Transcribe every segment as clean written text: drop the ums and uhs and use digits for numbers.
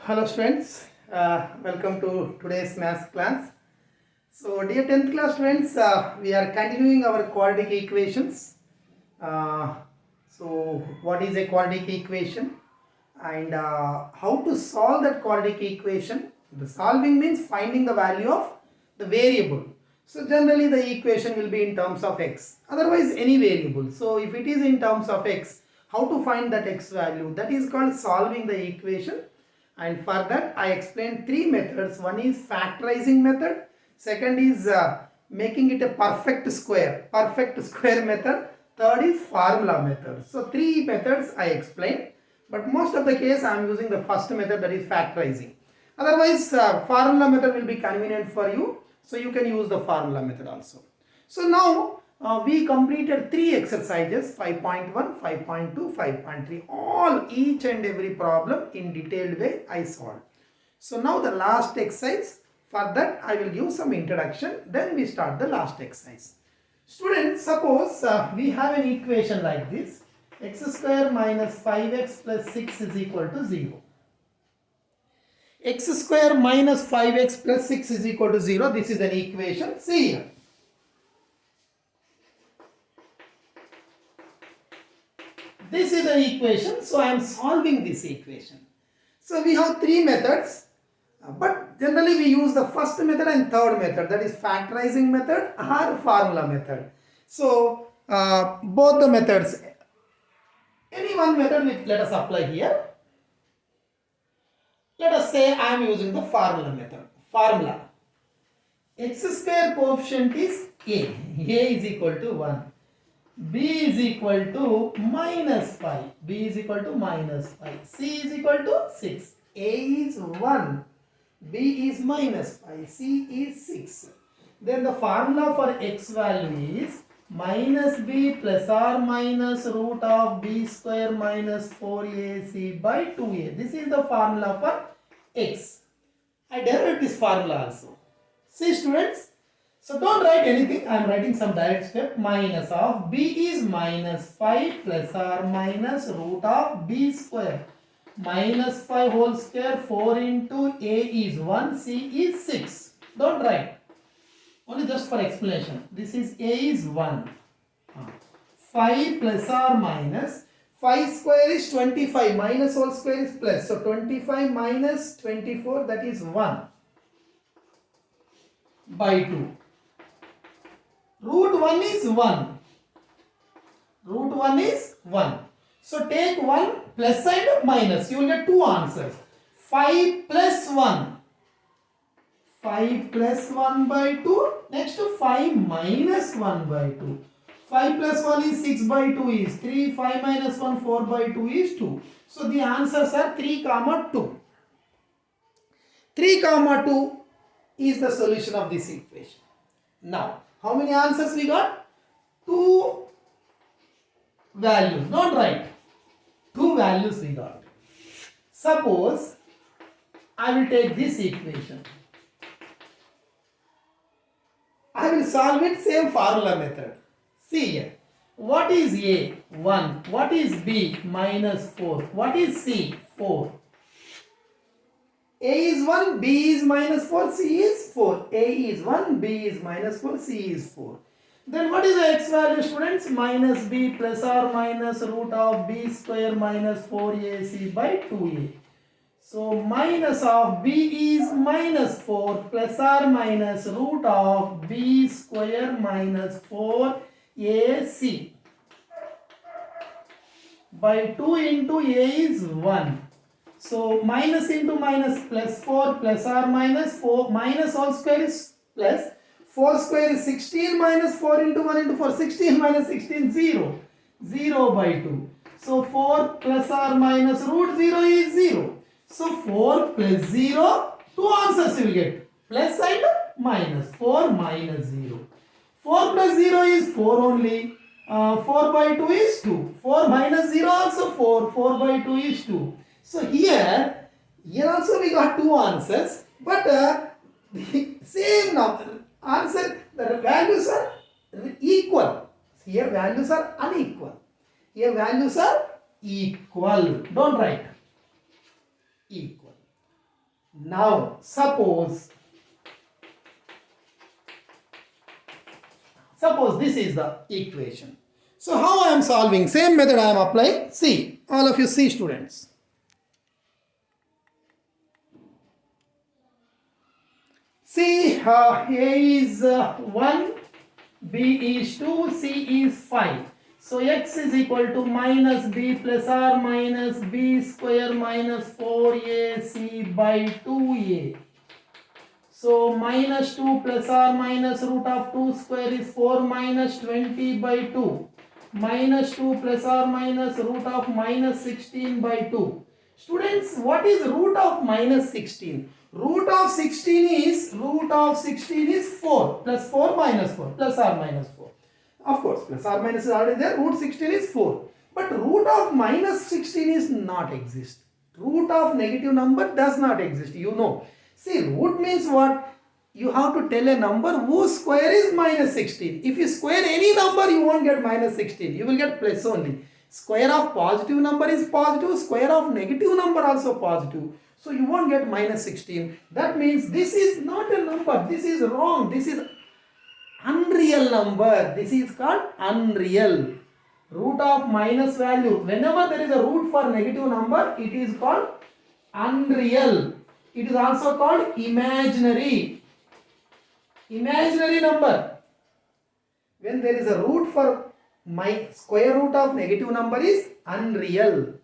Hello students, welcome to today's maths class. So dear 10th class students, we are continuing our quadratic equations. So what is a quadratic equation and how to solve that quadratic equation? The solving means finding the value of the variable. So generally the equation will be in terms of x, otherwise any variable. So if it is in terms of x, how to find that x value? That is called solving the equation. And for that I explained three methods. One is factorizing method, second is making it a perfect square method, third is formula method. So three methods I explained, but most of the case I am using the first method, that is factorizing. Otherwise formula method will be convenient for you, so you can use the formula method also. So now we completed three exercises, 5.1, 5.2, 5.3, all each and every problem in detailed way I solved. So now the last exercise, for that I will give some introduction, then we start the last exercise. Students, suppose we have an equation like this, x square minus 5x plus 6 is equal to 0. X square minus 5x plus 6 is equal to 0. This is an equation. See here. This is an equation, so I am solving this equation. So we have three methods, but generally we use the first method and third method, that is factorizing method or formula method. So both the methods, any one method let us apply here. Let us say I am using the formula method. Formula. X square coefficient is A. A is equal to 1. B is equal to minus 5. B is equal to minus 5. C is equal to 6. A is 1. B is minus 5. C is 6. Then the formula for x value is minus b plus or minus root of b square minus 4ac by 2a. This is the formula for x. I derived this formula also. See students, so don't write anything, I am writing some direct step. Minus of b is minus 5 plus or minus root of b square. Minus 5 whole square, 4 into a is 1, c is 6. Don't write. Only just for explanation. This is a is 1. 5 plus or minus. 5 square is 25. Minus whole square is plus. So 25 minus 24, that is 1 by 2. Root 1 is 1. Root 1 is 1. So take 1 plus side minus. You will get two answers. 5 plus 1. 5 plus 1 by 2. Next 5 minus 1 by 2. 5 plus 1 is 6 by 2 is 3. 5 minus 1, 4 by 2 is 2. So the answers are 3, 2. 3, 2 is the solution of this equation. Now, how many answers we got? 2 values. Don't write. 2 values we got. Suppose I will take this equation. I will solve it same formula method. See here. What is A? 1. What is B? Minus 4. What is C? 4. A is 1, B is minus 4, C is 4. A is 1, B is minus 4, C is 4. Then what is the x value, students? Minus b plus or minus root of b square minus 4ac by 2a. So minus of b is minus 4 plus or minus root of b square minus 4ac by 2 into a is 1. So minus into minus plus 4 plus or minus 4 minus all square is plus 4 square is 16 minus 4 into 1 into 4, 16 minus 16, 0. 0 by 2. So 4 plus or minus root 0 is 0. So 4 plus 0, two answers you will get. Plus and minus. 4 minus 0. 4 plus 0 is 4 only. 4 by 2 is 2. 4 minus 0 also 4. 4 by 2 is 2. So here also we got two answers, but the same number answer, the values are equal. Here values are unequal. Here values are equal. Don't write equal. Now suppose this is the equation. So how I am solving? Same method I am applying. See, all of you see, students. See, A is 1, B is 2, C is 5. So x is equal to minus b plus or minus b square minus 4ac by 2a. So minus 2 plus or minus root of 2 square is 4 minus 20 by 2. Minus 2 plus or minus root of minus 16 by 2. Students, what is root of minus 16? Root of 16 is 4 plus 4 minus 4 plus or minus 4. Of course, plus or minus is already there. Root 16 is 4. But root of minus 16 is not exist. Root of negative number does not exist. You know. See, root means what? You have to tell a number whose square is minus 16. If you square any number, you won't get minus 16. You will get plus only. Square of positive number is positive. Square of negative number also positive. So you won't get minus 16. That means this is not a number. This is wrong. This is unreal number. This is called unreal. Root of minus value. Whenever there is a root for negative number, it is called unreal. It is also called imaginary. Imaginary number. When there is a root for my square root of negative number is unreal.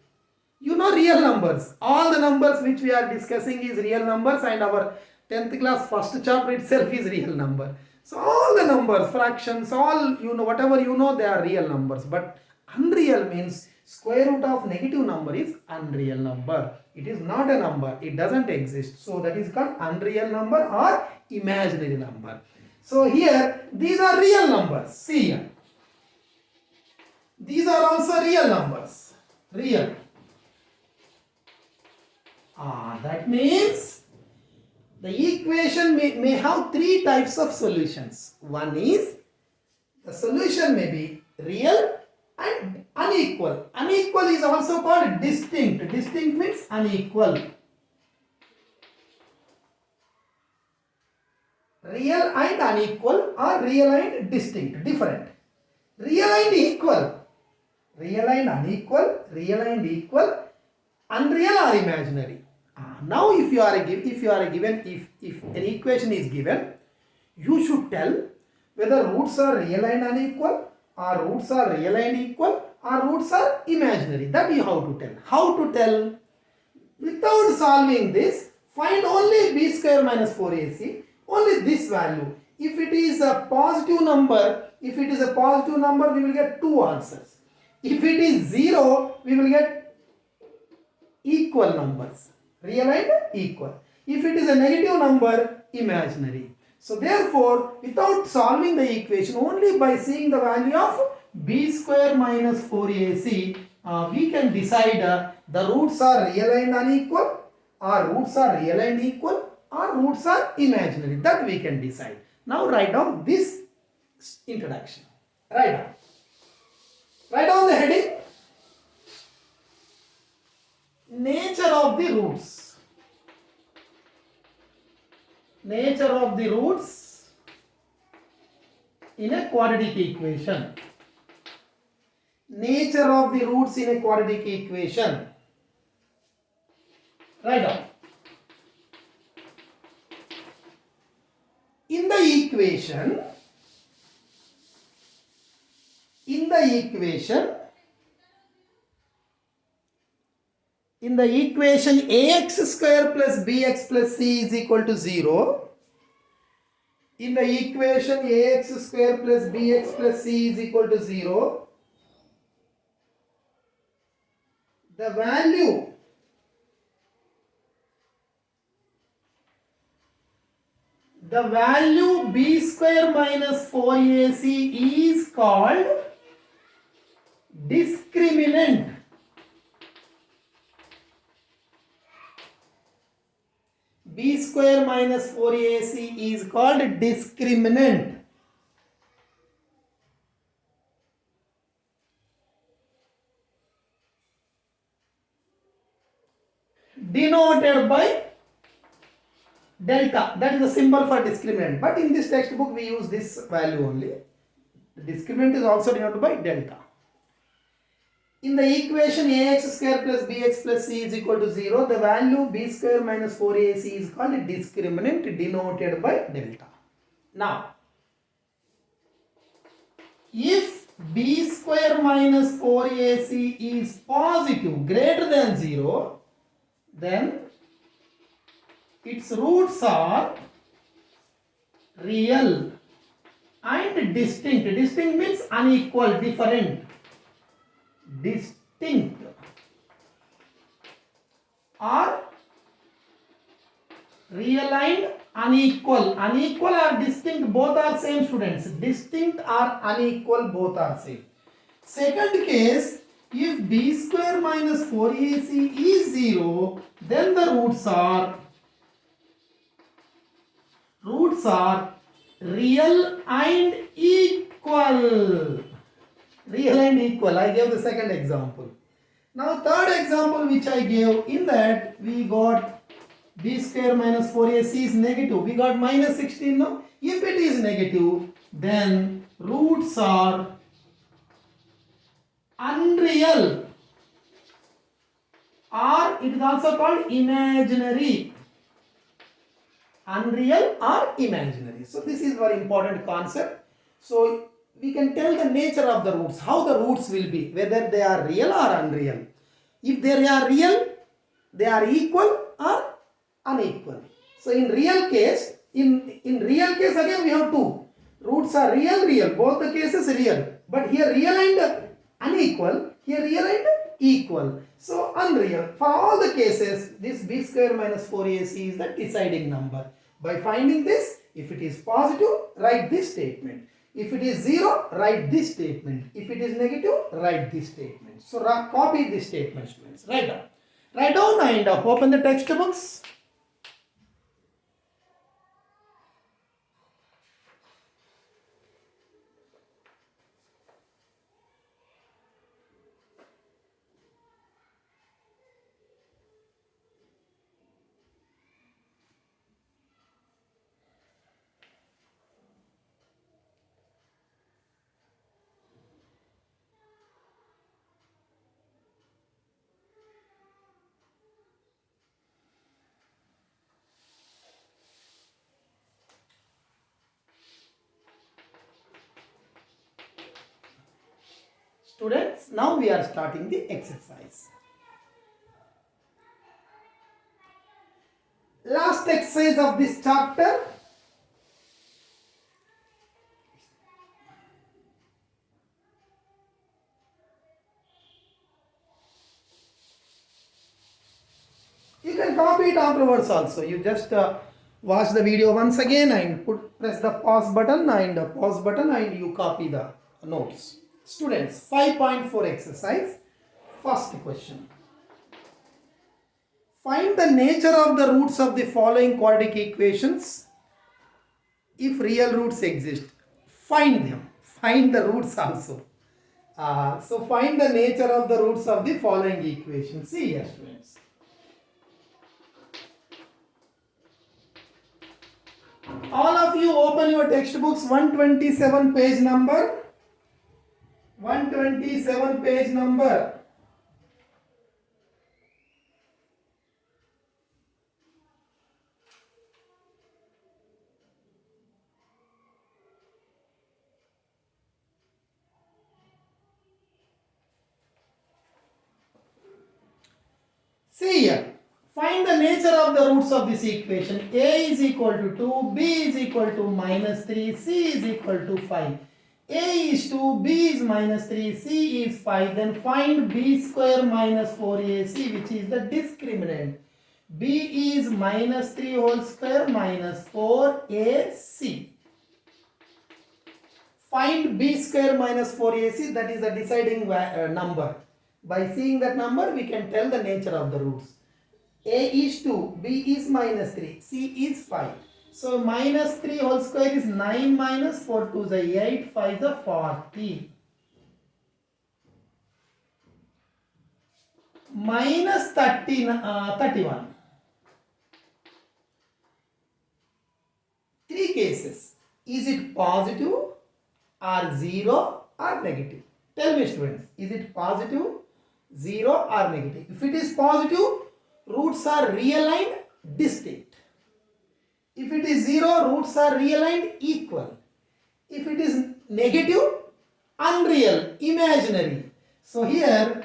You know real numbers. All the numbers which we are discussing is real numbers, and our 10th class first chapter itself is real number. So all the numbers, fractions, all you know, whatever you know, they are real numbers. But unreal means square root of negative number is unreal number. It is not a number. It doesn't exist. So that is called unreal number or imaginary number. So here, these are real numbers. See here. These are also real numbers. Real. That means the equation may have three types of solutions. One is the solution may be real and unequal. Unequal is also called distinct. Distinct means unequal. Real and unequal or real and distinct, different. Real and equal. Real and unequal, real and equal, unreal or imaginary. Now if an equation is given, you should tell whether roots are real and unequal, or roots are real and equal, or roots are imaginary. That you have to tell. How to tell? Without solving this, find only b square minus 4ac, only this value. If it is a positive number, we will get two answers. If it is 0, we will get equal numbers, real and equal. If it is a negative number, imaginary. So therefore, without solving the equation, only by seeing the value of b square minus 4ac, we can decide the roots are real and unequal, or roots are real and equal, or roots are imaginary. That we can decide. Now write down this introduction. Write down the heading. Nature of the roots. Nature of the roots in a quadratic equation. Nature of the roots in a quadratic equation. Write down. In the equation ax square plus bx plus c is equal to 0. In the equation ax square plus bx plus c is equal to 0, the value b square minus 4ac is called discriminant. B square minus 4ac is called discriminant. Denoted by delta, that is the symbol for discriminant, but in this textbook we use this value only. The discriminant is also denoted by delta. In the equation ax square plus bx plus c is equal to 0, the value b square minus 4ac is called a discriminant denoted by delta. Now, if b square minus 4ac is positive greater than 0, then its roots are real and distinct. Distinct means unequal, different. Distinct or real and unequal. Unequal or distinct, both are same, students. Distinct or unequal, both are same. Second case, if b square minus 4ac is 0, then the roots are real and equal. Real and equal. I gave the second example. Now third example which I gave, in that we got b square minus 4ac is negative. We got minus 16 now. If it is negative, then roots are unreal, or it is also called imaginary. Unreal or imaginary. So this is very important concept. So we can tell the nature of the roots, how the roots will be, whether they are real or unreal. If they are real, they are equal or unequal. So in real case, in real case again we have two. Roots are real, both the cases real. But here real and unequal, here real and equal. So unreal. For all the cases, this b square minus 4ac is the deciding number. By finding this, if it is positive, write this statement. If it is 0, write this statement. If it is negative, write this statement. So copy this statement, students. Write down. Write down and open the textbooks. Students, now we are starting the exercise. Last exercise of this chapter. You can copy it afterwards also. You just watch the video once again and press the pause button and you copy the notes. Students, 5.4 exercise. First question. Find the nature of the roots of the following quadratic equations. If real roots exist, find them. Find the roots also. So find the nature of the roots of the following equations. See here, students. All of you open your textbooks, 127 page number. 127 page number. See here. Find the nature of the roots of this equation. A is equal to 2, B is equal to minus 3, C is equal to 5. A is 2, B is minus 3, C is 5. Then find B square minus 4AC, which is the discriminant. B is minus 3 whole square minus 4AC. Find B square minus 4AC, that is the deciding number. By seeing that number, we can tell the nature of the roots. A is 2, B is minus 3, C is 5. So minus 3 whole square is 9 minus 4 to the 8, 5 the 40. Minus 31. three cases. Is it positive or 0 or negative? Tell me students, is it positive, 0 or negative? If it is positive, roots are realigned distinct. If it is 0, roots are realigned equal. If it is negative, unreal, imaginary. So here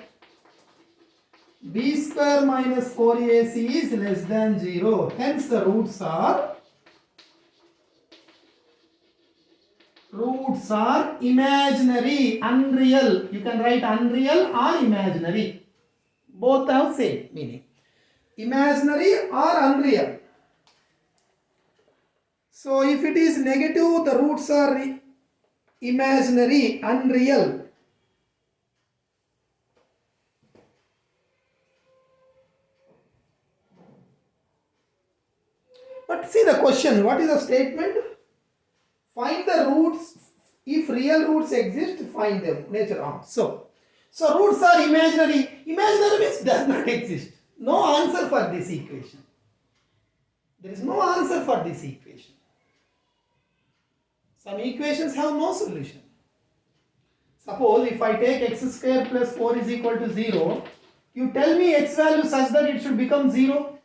b square minus 4ac is less than 0. Hence the roots are imaginary, unreal. You can write unreal or imaginary. Both have same meaning. Imaginary or unreal. So if it is negative, the roots are imaginary, unreal. But see the question, what is the statement? Find the roots. If real roots exist, find them. Nature on. So roots are imaginary. Imaginary means does not exist. No answer for this equation. There is no answer for this equation. Some equations have no solution. Suppose if I take x square plus 4 is equal to 0, you tell me x value such that it should become 0.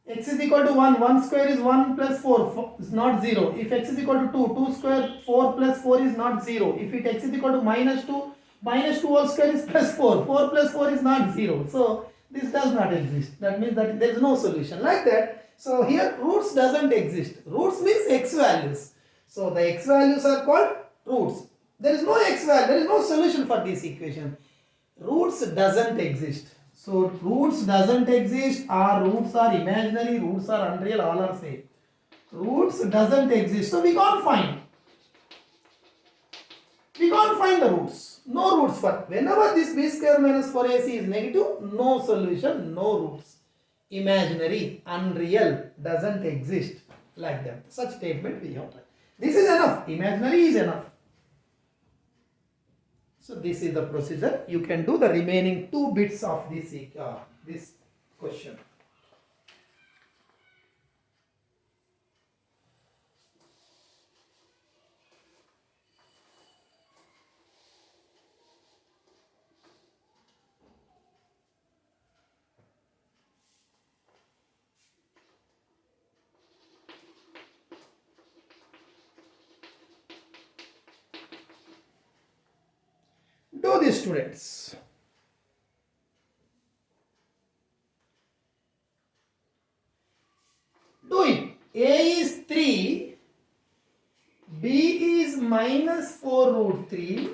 X is equal to 1, 1 square is 1 plus 4 is not 0. If x is equal to 2, 2 square 4 plus 4 is not 0. If x is equal to minus 2, minus 2 whole square is plus 4. 4 plus 4 is not 0. So this does not exist. That means that there is no solution like that. So here roots doesn't exist. Roots means x values. So the x values are called roots. There is no x value. There is no solution for this equation. Roots doesn't exist. So roots doesn't exist, or roots are imaginary, roots are unreal, all are same. Roots doesn't exist. So we can't find. We can't find the roots. No roots for. Whenever this b square minus 4ac is negative, no solution, no roots. Imaginary, unreal, doesn't exist. Like that. Such statement we have. This is enough. Imaginary is enough. So this is the procedure. You can do the remaining 2 bits of this question. Do this, students. Do it. A is 3, B is minus 4 root 3,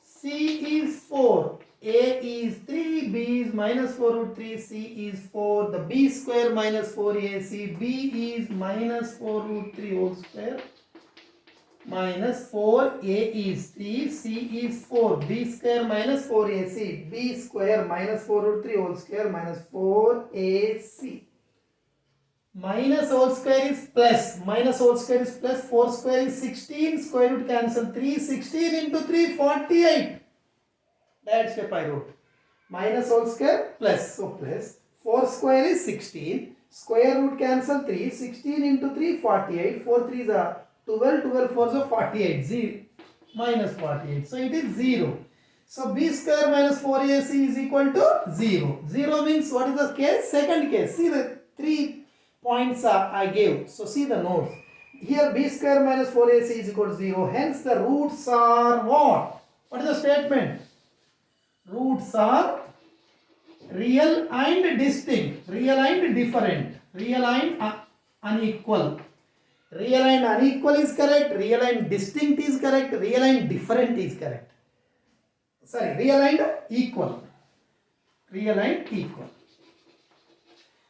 C is 4. A is 3, B is minus 4 root 3, C is 4. The B square minus 4AC, B is minus 4 root 3 whole square. Minus 4, A is 3, C is 4, B square minus 4AC, B square minus 4 root 3 whole square minus 4AC. Minus whole square is plus, minus whole square is plus, 4 square is 16, square root cancel 3, 16 into 3, 48. That step I wrote. Minus whole square plus, so plus, 4 square is 16, square root cancel 3, 16 into 3, 48, 4 3 is a 12, 12 4 is 48, 0, minus 48. So it is 0. So b square minus 4ac is equal to 0. 0 means what is the case? Second case. See the 3 points I gave. So see the notes. Here b square minus 4ac is equal to 0. Hence the roots are what? What is the statement? Roots are real and distinct, real and different, real and unequal. Real and unequal is correct, real and distinct is correct, real and different is correct. Sorry, real and equal. Real and equal.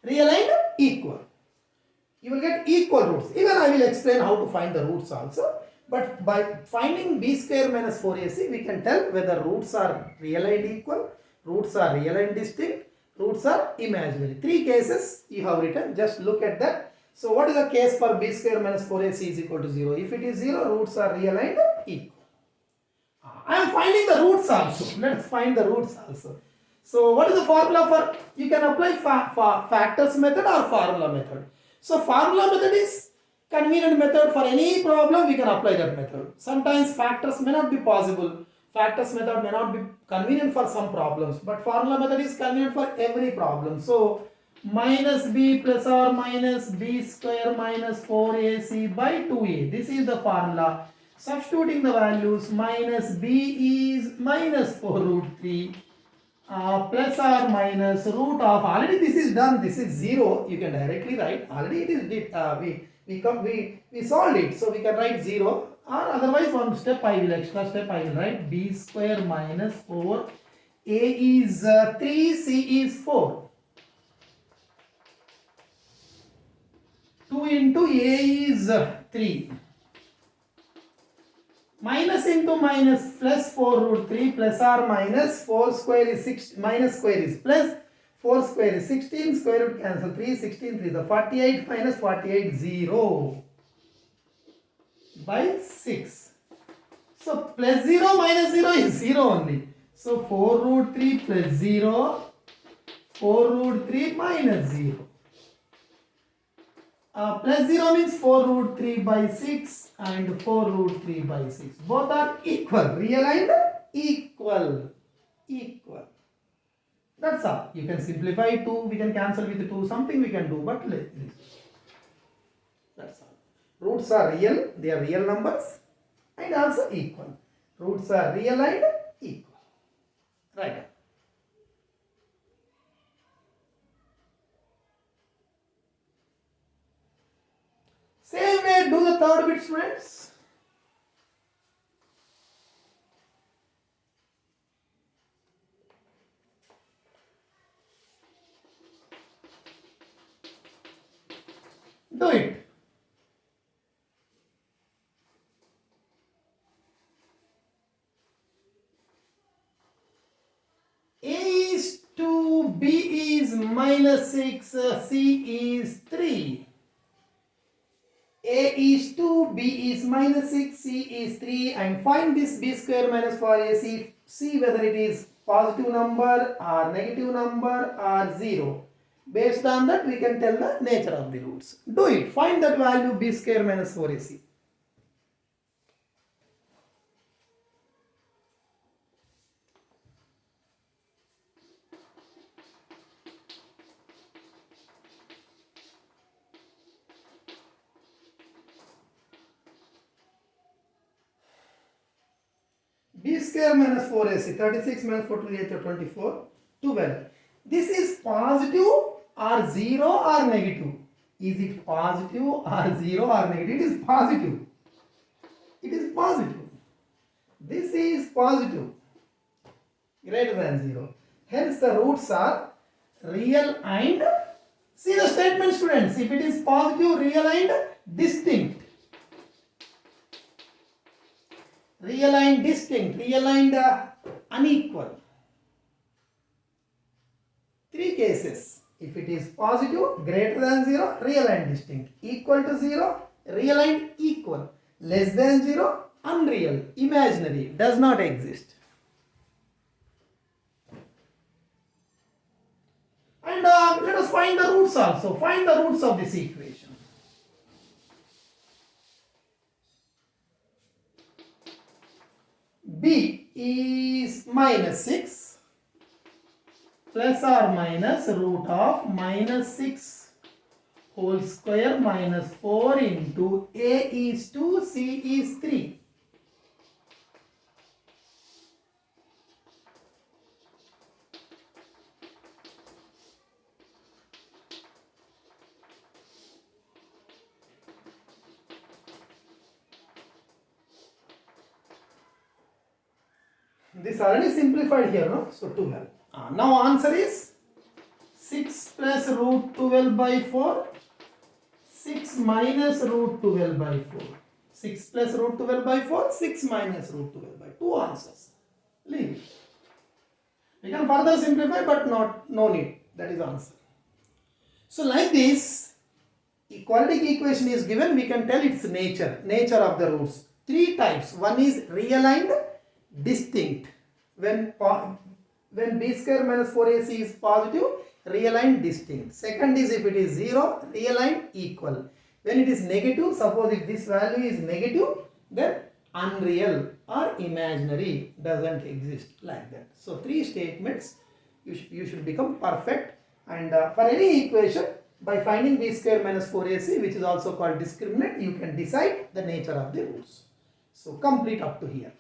Real and equal. You will get equal roots. Even I will explain how to find the roots also. But by finding b square minus 4ac, we can tell whether roots are real and equal, roots are real and distinct, roots are imaginary. 3 cases you have written. Just look at that. So what is the case for b square minus 4ac is equal to 0? If it is 0, roots are real and equal. I am finding the roots also. Let's find the roots also. So what is the formula for? You can apply factors method or formula method. So formula method is convenient method for any problem. We can apply that method. Sometimes factors may not be possible. Factors method may not be convenient for some problems, but formula method is convenient for every problem. So minus b plus or minus b square minus 4ac by 2a. This is the formula. Substituting the values, minus b is minus 4 root 3 plus or minus root of, already this is done, this is 0, you can directly write, already it is we solved it, so we can write 0, or otherwise one step I will, extra step I will write b square minus 4, a is 3, c is 4, 2 into a is 3, minus into minus plus 4 root 3 plus or minus 4 square is 6, minus square is plus, 4 square is 16, square root cancel 3, 16, 3 is 48 minus 48, 0 by 6. So plus 0 minus 0 is 0 only. So 4 root 3 plus 0, 4 root 3 minus 0. Plus 0 means 4 root 3 by 6 and 4 root 3 by 6. Both are equal. Real and equal. Equal. That's all. You can simplify 2. We can cancel with 2. Something we can do. But that's all. Roots are real. They are real numbers. And also equal. Roots are real and equal. Right. Same way, do the third bit, students. Do it. A is 2, B is minus 6, C is 3. A is 2, B is minus 6, C is 3, and find this b square minus 4ac, see whether it is positive number or negative number or 0. Based on that we can tell the nature of the roots. Do it. Find that value b square minus 4ac. B square minus 4ac, 36 minus 4 to the 8 24, 12. This is positive or 0 or negative? Is it positive or 0 or negative? It is positive. It is positive. This is positive, greater than 0. Hence the roots are real and, see the statement, students, if it is positive, real and distinct. Real and distinct, real and unequal. 3 cases. If it is positive, greater than 0, real and distinct. Equal to 0, real and equal. Less than 0, unreal, imaginary, does not exist. And let us find the roots also. Find the roots of this equation. B is minus 6 plus or minus root of minus 6 whole square minus 4 into A is 2, C is 3. This already simplified here, no? So 12. Now answer is 6 plus root 12 by 4, 6 minus root 12 by 4. 6 plus root 12 by 4, 6 minus root 12 by 2 answers. Leave it. We can further simplify, but no need. That is answer. So like this, quadratic equation is given, we can tell its nature of the roots. 3 types. One is real and distinct. When b square minus 4ac is positive, real and distinct. Second is if it is 0, real and equal. When it is negative, suppose if this value is negative, then unreal or imaginary, doesn't exist, like that. So 3 statements you should become perfect. And for any equation, by finding b square minus 4ac, which is also called discriminant, you can decide the nature of the roots. So complete up to here.